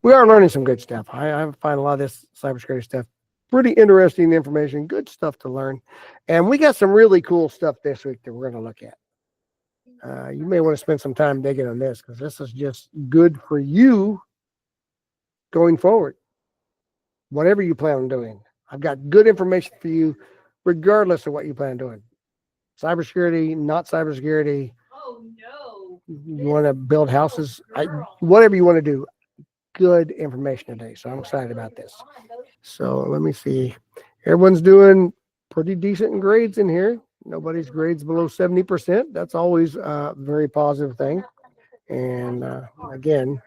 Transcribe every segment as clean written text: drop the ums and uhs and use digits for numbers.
We are learning some good stuff. I find a lot of this cybersecurity stuff pretty interesting information, good stuff to learn. And we got some really cool stuff this week that we're going to look at. You may want to spend some time digging on this because this is just good for you going forward. Whatever you plan on doing, I've got good information for you regardless of what you plan on doing. Cybersecurity, not cybersecurity. Oh, no. You want to build houses, whatever you want to do. Good information today, so I'm excited about this. So let me see. Everyone's doing pretty decent in grades in here. Nobody's grades below 70%. That's always a very positive thing. And again,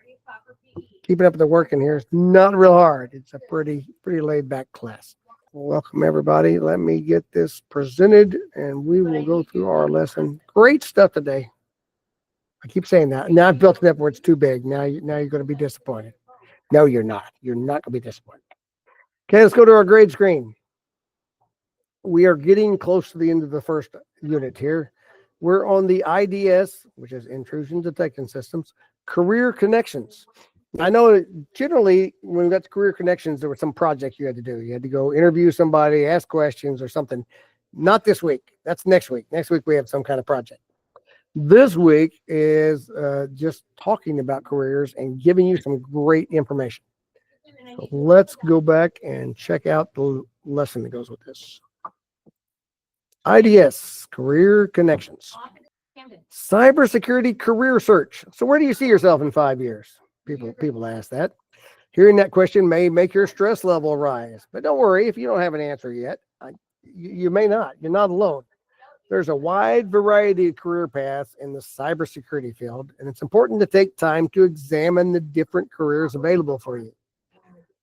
keeping up with the work in here is not real hard. It's a pretty laid back class. Welcome everybody. Let me get this presented and we will go through our lesson. Great stuff today. I keep saying that. Now I've built it up where it's too big. Now you're going to be disappointed. No, you're not. You're not going to be disappointed. Okay, let's go to our grade screen. We are getting close to the end of the first unit here. We're on the IDS, which is Intrusion Detection Systems, Career Connections. I know generally when we got to Career Connections, there was some project you had to do. You had to go interview somebody, ask questions or something. Not this week. That's next week. Next week we have some kind of project. This week is just talking about careers and giving you some great information. So let's go back and check out the lesson that goes with this. IDS, Career Connections. Cybersecurity Career Search. So where do you see yourself in 5 years? People ask that. Hearing that question may make your stress level rise. But don't worry, if you don't have an answer yet, you may not. You're not alone. There's a wide variety of career paths in the cybersecurity field, and it's important to take time to examine the different careers available for you.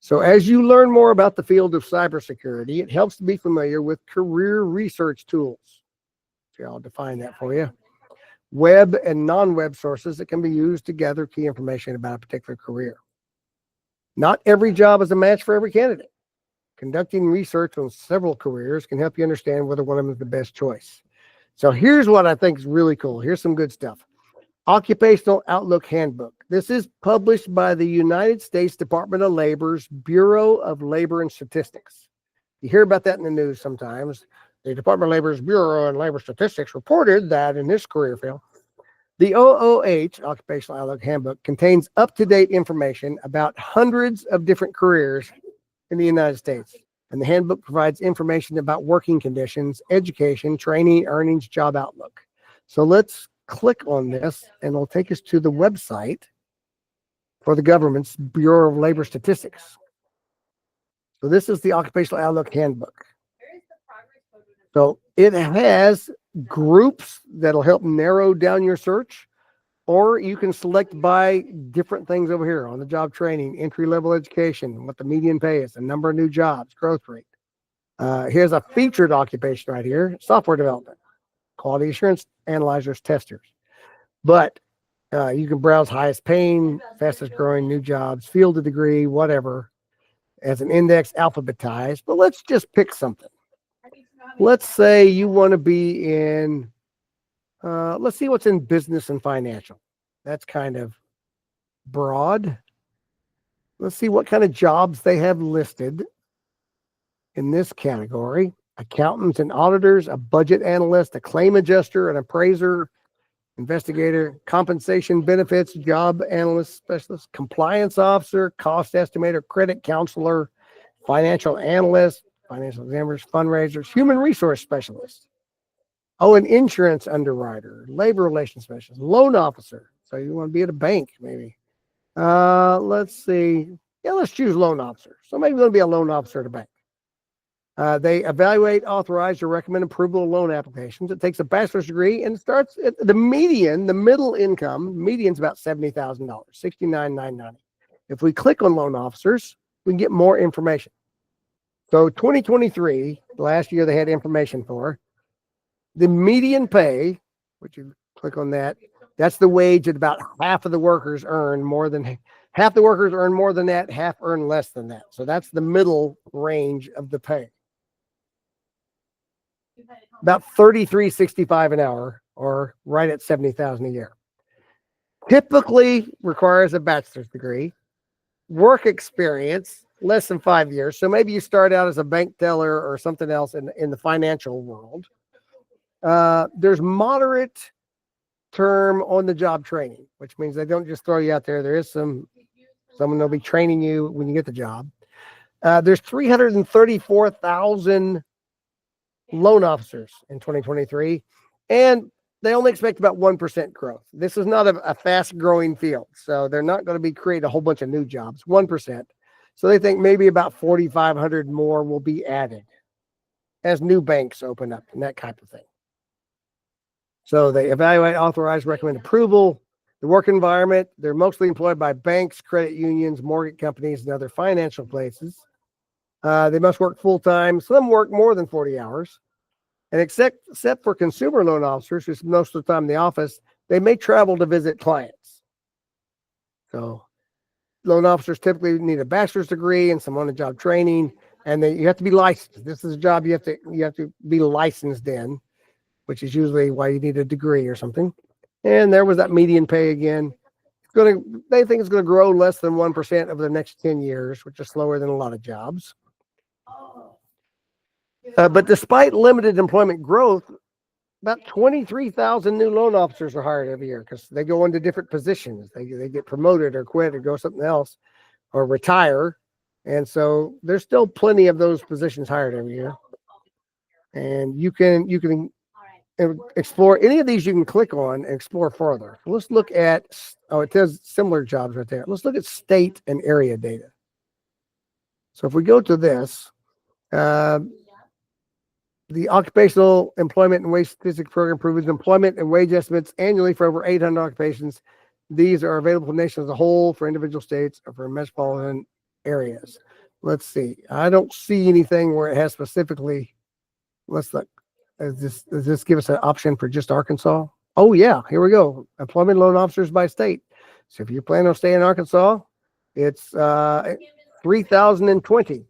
So as you learn more about the field of cybersecurity, it helps to be familiar with career research tools. So I'll define that for you. Web and non-web sources that can be used to gather key information about a particular career. Not every job is a match for every candidate. Conducting research on several careers can help you understand whether one of them is the best choice. So here's what I think is really cool. Here's some good stuff. Occupational Outlook Handbook. This is published by the United States Department of Labor's Bureau of Labor and Statistics. You hear about that in the news sometimes. The Department of Labor's Bureau and Labor Statistics reported that in this career field, the OOH, Occupational Outlook Handbook, contains up-to-date information about hundreds of different careers in the United States. And the handbook provides information about working conditions, education, training, earnings, job outlook. So let's click on this and it'll take us to the website for the government's Bureau of Labor Statistics. So this is the Occupational Outlook Handbook. So it has groups that'll help narrow down your search, or you can select by different things over here on the job training, entry-level education, what the median pay is, the number of new jobs, growth rate. Here's a featured occupation right here, software development, quality assurance analyzers, testers. But you can browse highest paying, fastest growing, new jobs, field of degree, whatever, as an index alphabetized. But let's just pick something. Let's say you want to be in, let's see what's in business and financial. That's kind of broad. Let's see what kind of jobs they have listed in this category. Accountants and auditors, a budget analyst, a claim adjuster, an appraiser, investigator, compensation benefits, job analyst, specialist, compliance officer, cost estimator, credit counselor, financial analyst, financial examiners, fundraisers, human resource specialist. Oh, an insurance underwriter, labor relations specialist, loan officer. So you want to be at a bank, maybe. Let's see. Yeah, let's choose loan officer. So maybe you want to be a loan officer at a bank. They evaluate, authorize, or recommend approval of loan applications. It takes a bachelor's degree and it starts at the median, the middle income, median's about $70,000, $69,990. If we click on loan officers, we can get more information. So 2023, last year they had information for the median pay, which you click on that, that's the wage that about half of the workers earn more than half the workers earn more than that, half earn less than that. So that's the middle range of the pay. About $33.65 an hour, or right at $70,000 a year. Typically requires a bachelor's degree, work experience less than 5 years. So maybe you start out as a bank teller or something else in the financial world. There's moderate term on the job training, which means they don't just throw you out there. There is someone that'll be training you when you get the job. There's 334,000 loan officers in 2023, and they only expect about 1% growth. This is not a fast growing field, so they're not going to be creating a whole bunch of new jobs, 1%. So they think maybe about 4,500 more will be added as new banks open up and that type of thing. So they evaluate, authorize, recommend approval. The work environment, they're mostly employed by banks, credit unions, mortgage companies, and other financial places. They must work full-time. Some work more than 40 hours. And except for consumer loan officers, who spend most of the time in the office, they may travel to visit clients. So loan officers typically need a bachelor's degree and some on-the-job training, and you have to be licensed. This is a job you have to be licensed in, which is usually why you need a degree or something. And there was that median pay again. They think it's going to grow less than 1% over the next 10 years, which is slower than a lot of jobs. But despite limited employment growth, about 23,000 new loan officers are hired every year because they go into different positions. They get promoted or quit or go something else or retire. And so there's still plenty of those positions hired every year. And you can explore any of these. You can click on and explore further. Let's look at, it says similar jobs right there. Let's look at state and area data. So if we go to this, the Occupational Employment and Wage Statistics Program provides employment and wage estimates annually for over 800 occupations. These are available for the nation as a whole, for individual states, or for metropolitan areas. Let's see. I don't see anything where it has specifically. Let's look. Does this give us an option for just Arkansas? Oh, yeah. Here we go. Employment loan officers by state. So if you plan on staying in Arkansas, it's 3,020.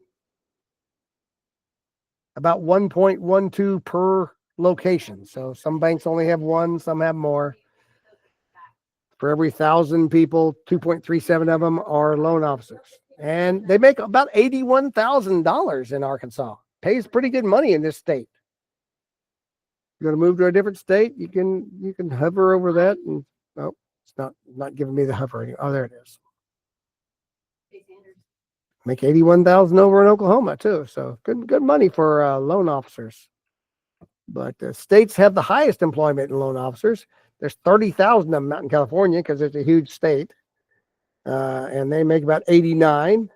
About 1.12 per location. So some banks only have one, some have more. For every 1,000 people, 2.37 of them are loan officers. And they make about $81,000 in Arkansas. Pays pretty good money in this state. You're going to move to a different state, you can hover over that. And oh, it's not giving me the hover anymore. Oh, there it is. Make 81,000 over in Oklahoma too. So good money for loan officers. But the states have the highest employment in loan officers. There's 30,000 of them out in California because it's a huge state. And they make about 89.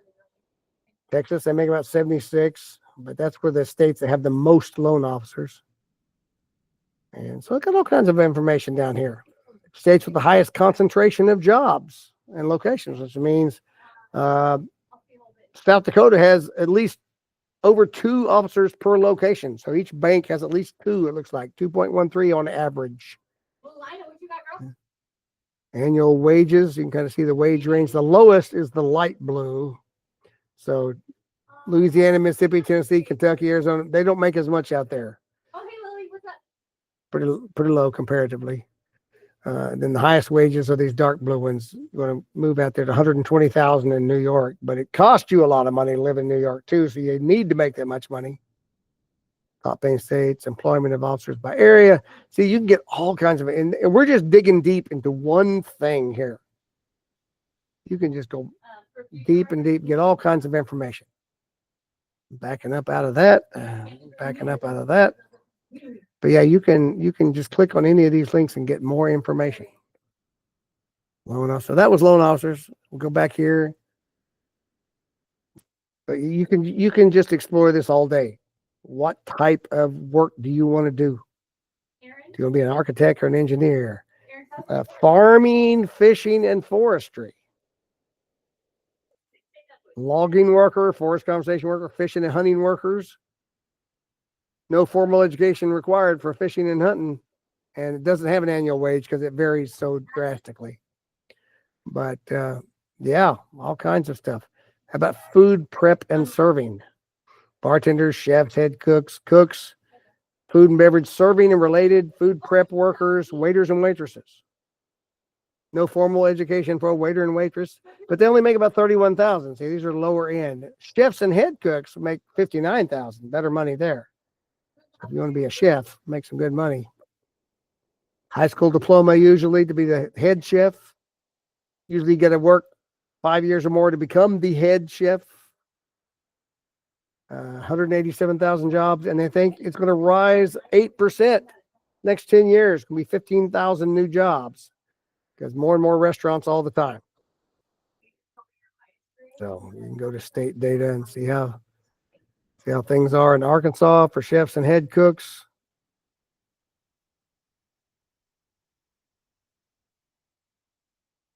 Texas, they make about 76. But that's where the states that have the most loan officers. And so I got all kinds of information down here. States with the highest concentration of jobs and locations, which means South Dakota has at least over 2 officers per location. So each bank has at least 2, it looks like 2.13 on average. Annual wages, you can kind of see the wage range. The lowest is the light blue. So Louisiana, Mississippi, Tennessee, Kentucky, Arizona, they don't make as much out there. Okay, Lily, what's up? Pretty low comparatively. Then the highest wages are these dark blue ones. You're going to move out there to 120,000 in New York, but it costs you a lot of money to live in New York too, so you need to make that much money. Top paying states, employment of officers by area. See, you can get all kinds of, and we're just digging deep into one thing here. You can just go deep and deep, get all kinds of information. Backing up out of that, backing up out of that. But yeah, you can just click on any of these links and get more information. Loan officer. So that was loan officers. We'll go back here. But you can just explore this all day. What type of work do you want to do? Do you want to be an architect or an engineer? Farming, fishing, and forestry. logging worker, forest conservation worker, fishing and hunting workers. No formal education required for fishing and hunting, and it doesn't have an annual wage because it varies so drastically. But yeah, all kinds of stuff. How about food prep and serving? Bartenders, chefs, head cooks, food and beverage serving and related, food prep workers, waiters and waitresses. No formal education for a waiter and waitress, but they only make about 31,000. See, these are lower end. Chefs and head cooks make 59,000. Better money there. If you want to be a chef, make some good money. High school diploma usually to be the head chef. Usually you got to work 5 years or more to become the head chef. 187,000 jobs, and they think it's going to rise 8% next 10 years. It's going to be 15,000 new jobs because more and more restaurants all the time. So you can go to state data and see how things are in Arkansas for chefs and head cooks.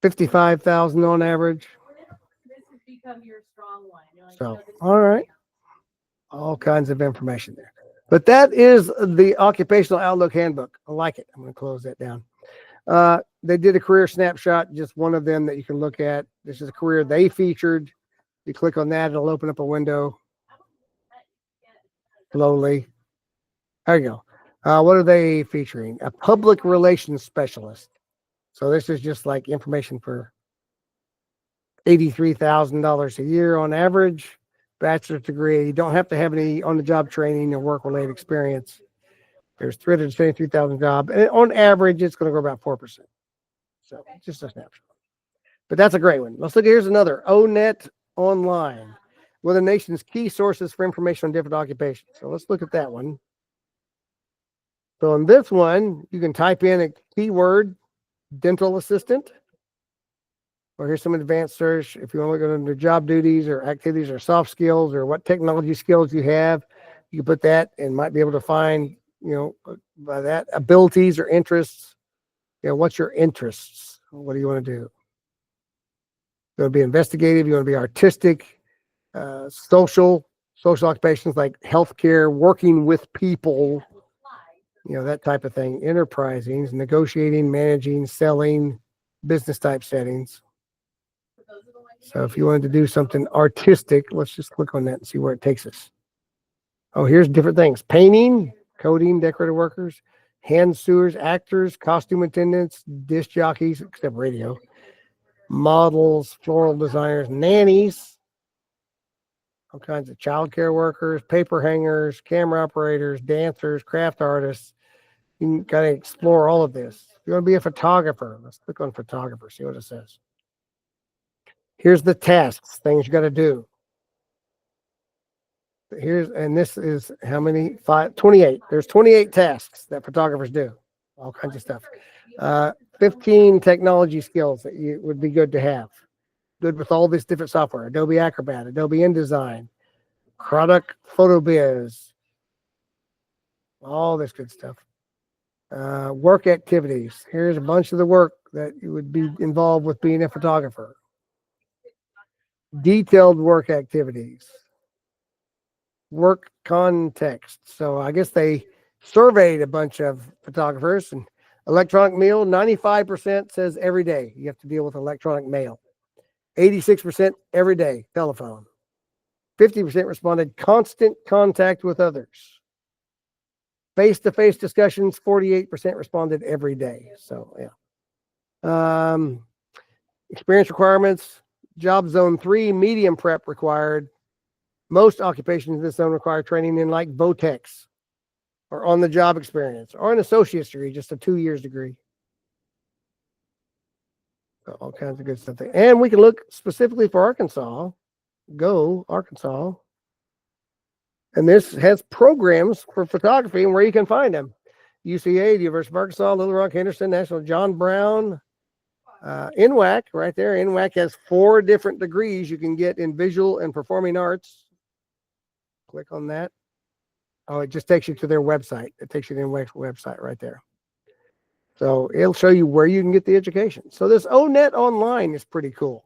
$55,000 on average. This has become your strong one. So, all right. All kinds of information there. But that is the Occupational Outlook Handbook. I like it. I'm going to close that down. They did a career snapshot, just one of them that you can look at. This is a career they featured. You click on that, it'll open up a window slowly. There you go. What are they featuring? A public relations specialist. So this is just like information for $83,000 a year on average. Bachelor's degree. You don't have to have any on-the-job training or work-related experience. There's 373,000 jobs, and on average, it's going to grow about 4%. So just a snapshot. But that's a great one. Let's look. Here's another. ONET Online, one of the nation's key sources for information on different occupations. So let's look at that one. So in this one, you can type in a keyword, dental assistant. Or here's some advanced search. If you want to look under job duties or activities or soft skills or what technology skills you have, you can put that and might be able to find, by that abilities or interests. What's your interests? What do you want to do? You want to be investigative. You want to be artistic, social occupations like healthcare, working with people, that type of thing. Enterprising, negotiating, managing, selling, business type settings. So if you wanted to do something artistic, let's just click on that and see where it takes us. Oh, here's different things. Painting, coding, decorative workers, hand sewers, actors, costume attendants, disc jockeys, except radio, models, floral designers, nannies, all kinds of childcare workers, paper hangers, camera operators, dancers, craft artists. You got to explore all of this. If you want to be a photographer, let's click on photographer, see what it says. Here's the tasks, things you got to do. And this is how many? 28. There's 28 tasks that photographers do. All kinds of stuff. 15 technology skills that you would be good to have. Good with all this different software. Adobe Acrobat, Adobe InDesign, Product Photo Biz, all this good stuff. Work activities. Here's a bunch of the work that you would be involved with being a photographer. Detailed work activities. Work context. So I guess they surveyed a bunch of photographers, and electronic mail, 95% says every day you have to deal with electronic mail. 86% every day, telephone. 50% responded constant contact with others. Face-to-face discussions, 48% responded every day. So yeah. Experience requirements, job zone 3, medium prep required. Most occupations in this zone require training in like VOTEX or on-the-job experience or an associate's degree, just a 2 years degree. So all kinds of good stuff there. And we can look specifically for Arkansas. Go Arkansas. And this has programs for photography and where you can find them. UCA, the University of Arkansas, Little Rock, Henderson, National John Brown, NWAC right there. NWAC has 4 different degrees you can get in visual and performing arts. Click on that. Oh, it just takes you to their website. It takes you to their website right there. So it'll show you where you can get the education. So this ONET Online is pretty cool.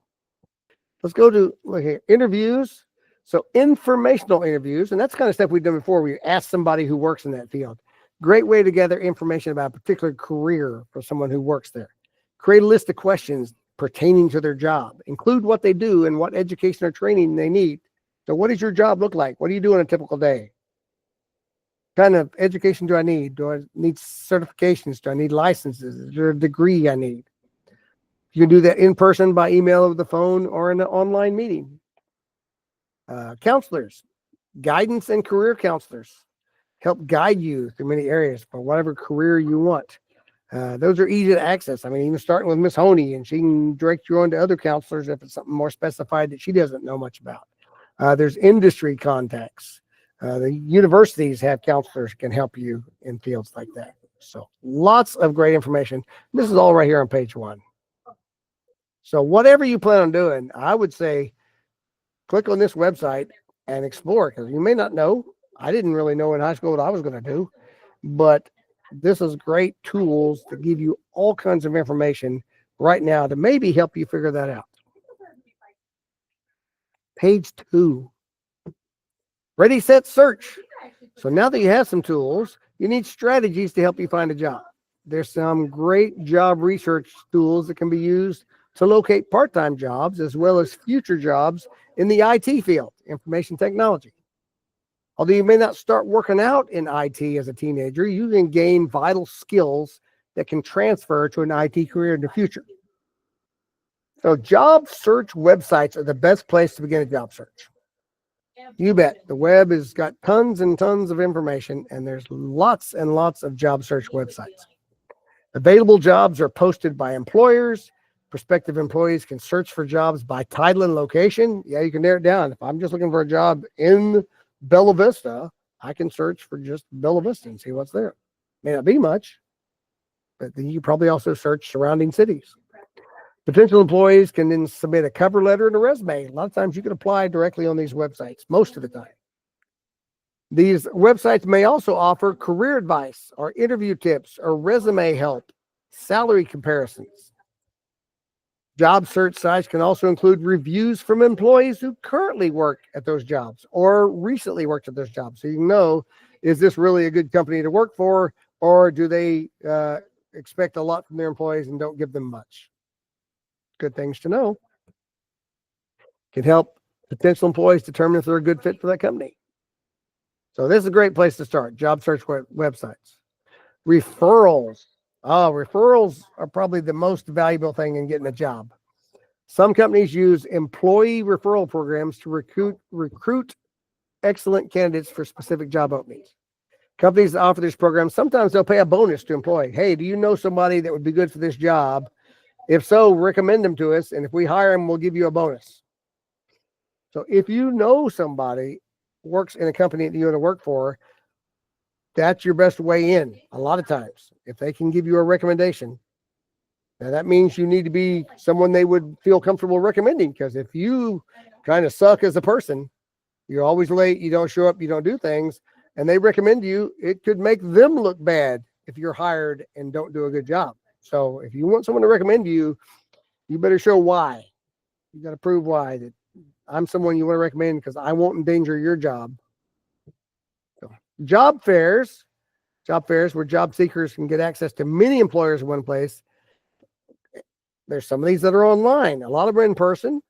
Let's go to look here, interviews. So informational interviews, and that's the kind of stuff we've done before. We ask somebody who works in that field. Great way to gather information about a particular career for someone who works there. Create a list of questions pertaining to their job. Include what they do and what education or training they need. So what does your job look like? What do you do on a typical day? What kind of education do I need? Do I need certifications? Do I need licenses? Is there a degree I need? You can do that in person, by email, over the phone, or in an online meeting. Counselors, guidance and career counselors help guide you through many areas for whatever career you want. Those are easy to access. I mean, even starting with Miss Honey, and she can direct you on to other counselors if it's something more specified that she doesn't know much about. There's industry contacts. The universities have counselors can help you in fields like that. So lots of great information. This is all right here on page 1. So whatever you plan on doing, I would say click on this website and explore, because you may not know. I didn't really know in high school what I was going to do, but this is great tools to give you all kinds of information right now to maybe help you figure that out. Page 2, ready, set, search. So now that you have some tools, you need strategies to help you find a job. There's some great job research tools that can be used to locate part-time jobs as well as future jobs in the IT field, information technology. Although you may not start working out in IT as a teenager, you can gain vital skills that can transfer to an IT career in the future. So job search websites are the best place to begin a job search. You bet. The web has got tons and tons of information, and there's lots and lots of job search websites. Available jobs are posted by employers. Prospective employees can search for jobs by title and location. Yeah, you can narrow it down. If I'm just looking for a job in Bella Vista, I can search for just Bella Vista and see what's there. May not be much, but then you probably also search surrounding cities. Potential employees can then submit a cover letter and a resume. A lot of times you can apply directly on these websites, most of the time. These websites may also offer career advice or interview tips or resume help, salary comparisons. Job search sites can also include reviews from employees who currently work at those jobs or recently worked at those jobs. So you can know, is this really a good company to work for, or do they expect a lot from their employees and don't give them much? Good things to know. Can help potential employees determine if they're a good fit for that company. So this is a great place to start, job search websites. Referrals. Referrals are probably the most valuable thing in getting a job. Some companies use employee referral programs to recruit excellent candidates for specific job openings. Companies that offer this program, sometimes they'll pay a bonus to employee. Hey, do you know somebody that would be good for this job? If so, recommend them to us, and if we hire them, we'll give you a bonus. So if you know somebody works in a company that you want to work for, that's your best way in a lot of times. If they can give you a recommendation, now that means you need to be someone they would feel comfortable recommending, because if you kind of suck as a person, you're always late, you don't show up, you don't do things, and they recommend you, it could make them look bad if you're hired and don't do a good job. So if you want someone to recommend you, you better show why. You got to prove why, that I'm someone you want to recommend because I won't endanger your job. So, job fairs where job seekers can get access to many employers in one place. There's some of these that are online. A lot of them are in person.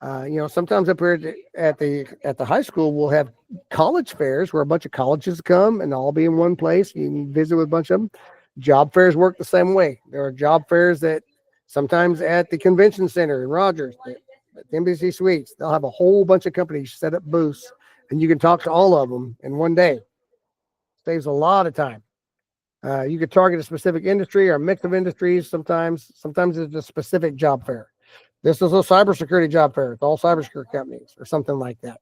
Sometimes up here at the high school, we'll have college fairs where a bunch of colleges come and all be in one place. You can visit with a bunch of them. Job fairs work the same way. There are job fairs that sometimes at the convention center in Rogers, at the Embassy Suites, they'll have a whole bunch of companies set up booths, and you can talk to all of them in one day. Saves a lot of time. You could target a specific industry or a mix of industries. Sometimes it's a specific job fair. This is a cybersecurity job fair. It's all cybersecurity companies or something like that.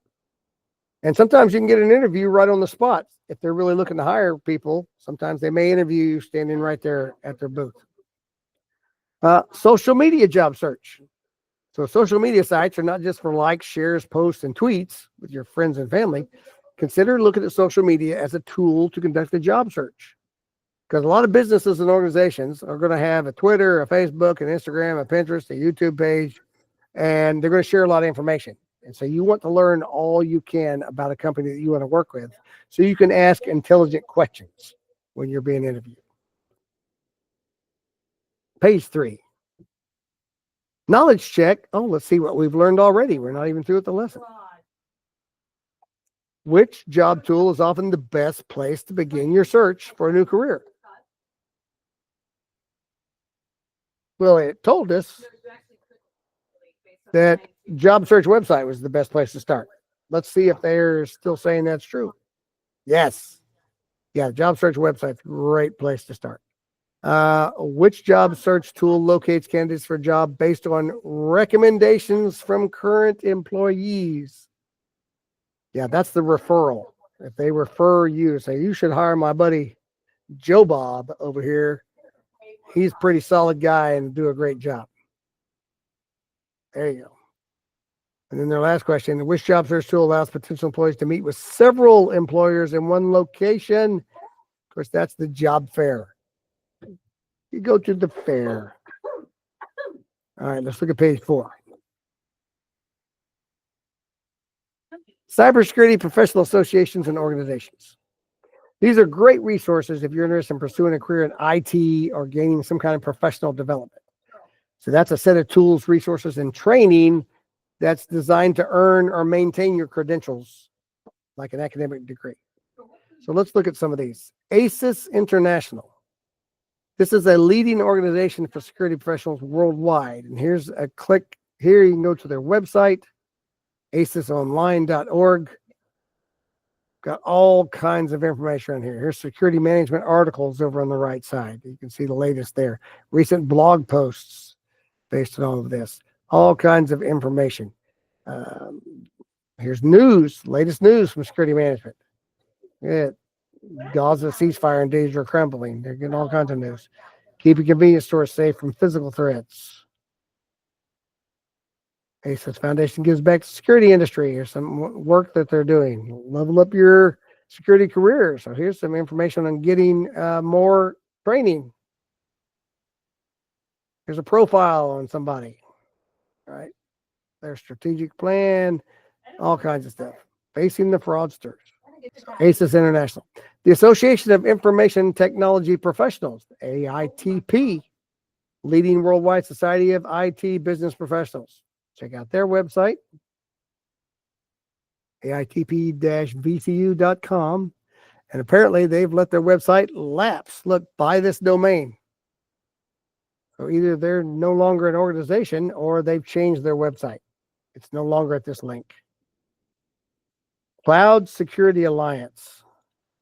And sometimes you can get an interview right on the spot. If they're really looking to hire people, sometimes they may interview you standing right there at their booth. Social media job search. So social media sites are not just for likes, shares, posts, and tweets with your friends and family. Consider looking at social media as a tool to conduct a job search. Because a lot of businesses and organizations are going to have a Twitter, a Facebook, an Instagram, a Pinterest, a YouTube page, and they're going to share a lot of information. And so you want to learn all you can about a company that you want to work with so you can ask intelligent questions when you're being interviewed. Page 3. Knowledge check. Oh, let's see what we've learned already. We're not even through with the lesson. Which job tool is often the best place to begin your search for a new career? Well, it told us that job search website was the best place to start. Let's see if they're still saying that's true. Yes. Yeah, job search website's a great place to start. Which job search tool locates candidates for a job based on recommendations from current employees? Yeah, that's the referral. If they refer you, say you should hire my buddy Joe Bob over here. He's a pretty solid guy and do a great job. There you go. And then their last question, which job search tool allows potential employees to meet with several employers in one location? Of course, that's the job fair. You go to the fair. All right, let's look at page 4. Cybersecurity professional associations and organizations. These are great resources if you're interested in pursuing a career in IT or gaining some kind of professional development. So that's a set of tools, resources, and training that's designed to earn or maintain your credentials like an academic degree. So let's look at some of these. ASIS International. This is a leading organization for security professionals worldwide. And here's a click here. You can go to their website, asisonline.org. Got all kinds of information on here. Here's security management articles over on the right side. You can see the latest there. Recent blog posts based on all of this. All kinds of information. Here's news, latest news from security management. Yeah, Gaza ceasefire and days are crumbling. They're getting all kinds of news. Keeping convenience stores safe from physical threats. ASIS Foundation gives back to the security industry. Here's some work that they're doing. Level up your security career. So here's some information on getting more training. Here's a profile on somebody. All right. Their strategic plan, all kinds of stuff. Facing the fraudsters. ASIS International. The Association of Information Technology Professionals, AITP, leading worldwide society of IT business professionals. Check out their website, aitp-vcu.com. And apparently they've let their website lapse. Look, buy this domain. So either they're no longer an organization or they've changed their website. It's no longer at this link. Cloud Security Alliance.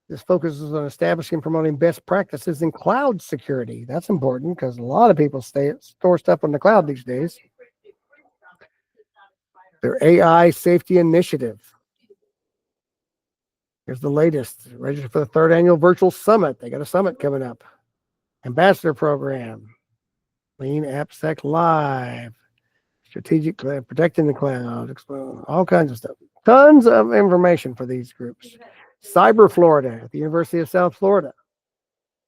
This focuses on establishing and promoting best practices in cloud security. That's important because a lot of people store stuff on the cloud these days. Their AI Safety Initiative. Here's the latest. Register for the 3rd Annual Virtual Summit. They got a summit coming up. Ambassador Program. Lean AppSec Live. Strategic Protecting the Cloud. All kinds of stuff. Tons of information for these groups. Cyber Florida at the University of South Florida.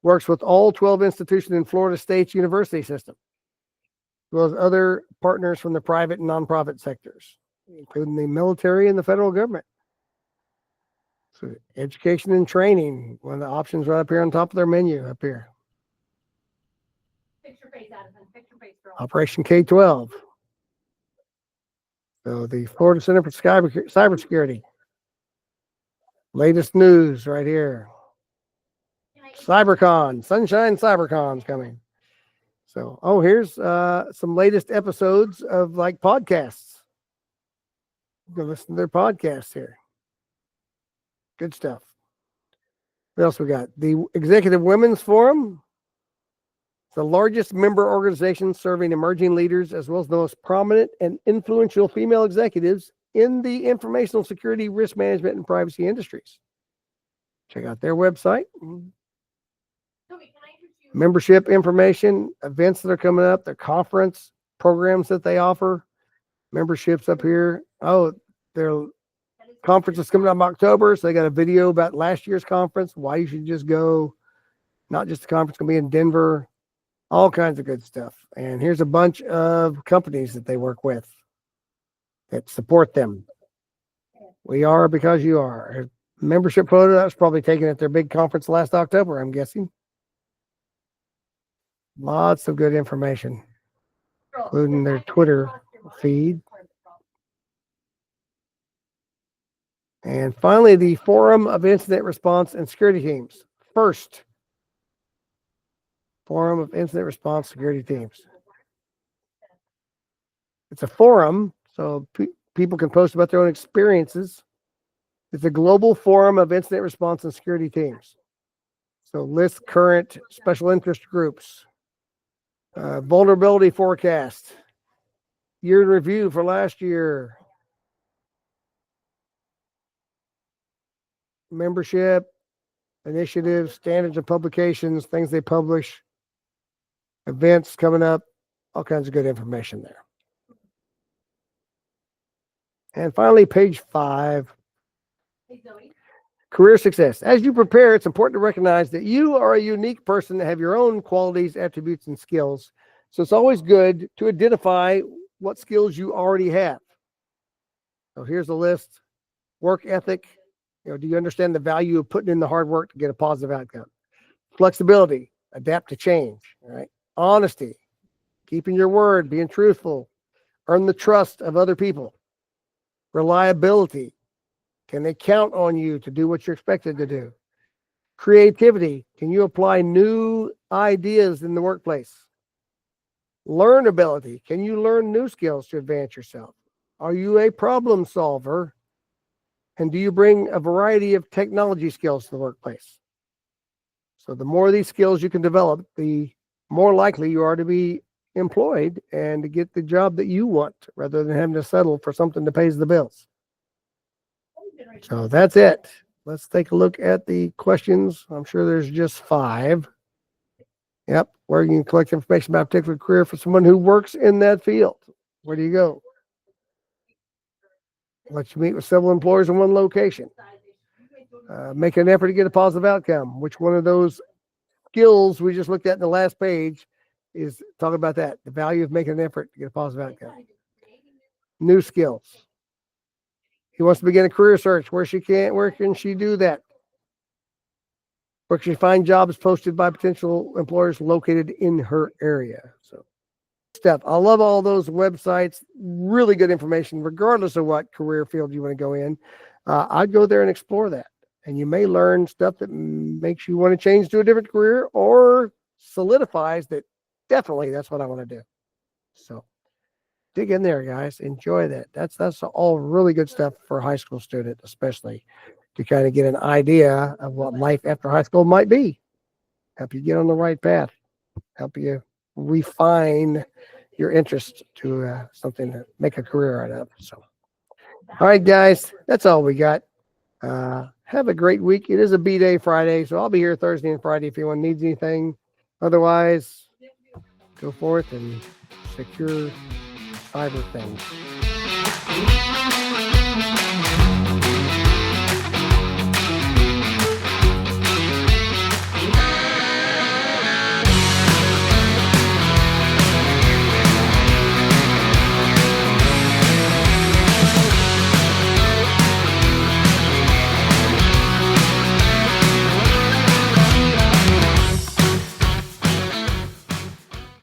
Works with all 12 institutions in Florida State's university system, as well as other partners from the private and nonprofit sectors, including the military and the federal government. So education and training, one of the options right up here on top of their menu up here. Operation K-12. So the Florida Center for Cybersecurity. Latest news right here. CyberCon, Sunshine CyberCon's coming. So, here's some latest episodes of like podcasts. You can listen to their podcasts here. Good stuff. What else we got? The Executive Women's Forum. The largest member organization serving emerging leaders as well as the most prominent and influential female executives in the informational security, risk management, and privacy industries. Check out their website. Membership information, events that are coming up, their conference programs that they offer, memberships up here. Oh, their conference is coming up in October, so they got a video about last year's conference, why you should just go. Not just the conference, going to be in Denver. All kinds of good stuff. And here's a bunch of companies that they work with. that support them. We are because you are. Membership photo that was probably taken at their big conference last October, I'm guessing. Lots of good information, including their Twitter feed. And finally, the Forum of Incident Response and Security Teams. First, Forum of Incident Response Security Teams. It's a forum, so people can post about their own experiences. It's a global forum of incident response and security teams. So list current special interest groups, vulnerability forecast, year in review for last year, membership, initiatives, standards and publications, things they publish, events coming up, all kinds of good information there. And finally, page 5, career success. As you prepare, it's important to recognize that you are a unique person that have your own qualities, attributes, and skills. So it's always good to identify what skills you already have. So here's a list. Work ethic. Do you understand the value of putting in the hard work to get a positive outcome? Flexibility, adapt to change. All right. Honesty, keeping your word, being truthful, earn the trust of other people. Reliability, can they count on you to do what you're expected to do? Creativity, can you apply new ideas in the workplace? Learnability, can you learn new skills to advance yourself? Are you a problem solver? And do you bring a variety of technology skills to the workplace? So the more of these skills you can develop, the more likely you are to be employed and to get the job that you want rather than having to settle for something that pays the bills. So that's it. Let's take a look at the questions. I'm sure there's just 5. Yep. Where you can collect information about a particular career for someone who works in that field. Where do you go? Let you meet with several employers in one location. Make an effort to get a positive outcome. Which one of those skills we just looked at in the last page is talking about that? The value of making an effort to get a positive outcome. New skills. He wants to begin a career search. Where can she do that? Where can she find jobs posted by potential employers located in her area? So stuff. I love all those websites. Really good information, regardless of what career field you want to go in. I'd go there and explore that. And you may learn stuff that makes you want to change to a different career or solidifies that definitely that's what I want to do. So dig in there, guys. Enjoy that. That's all really good stuff for a high school student, especially to kind of get an idea of what life after high school might be. Help you get on the right path. Help you refine your interest to something to make a career out of. So, all right, guys, that's all we got. Have a great week. It is a B-Day Friday, so I'll be here Thursday and Friday if anyone needs anything. Otherwise, go forth and secure cyber things.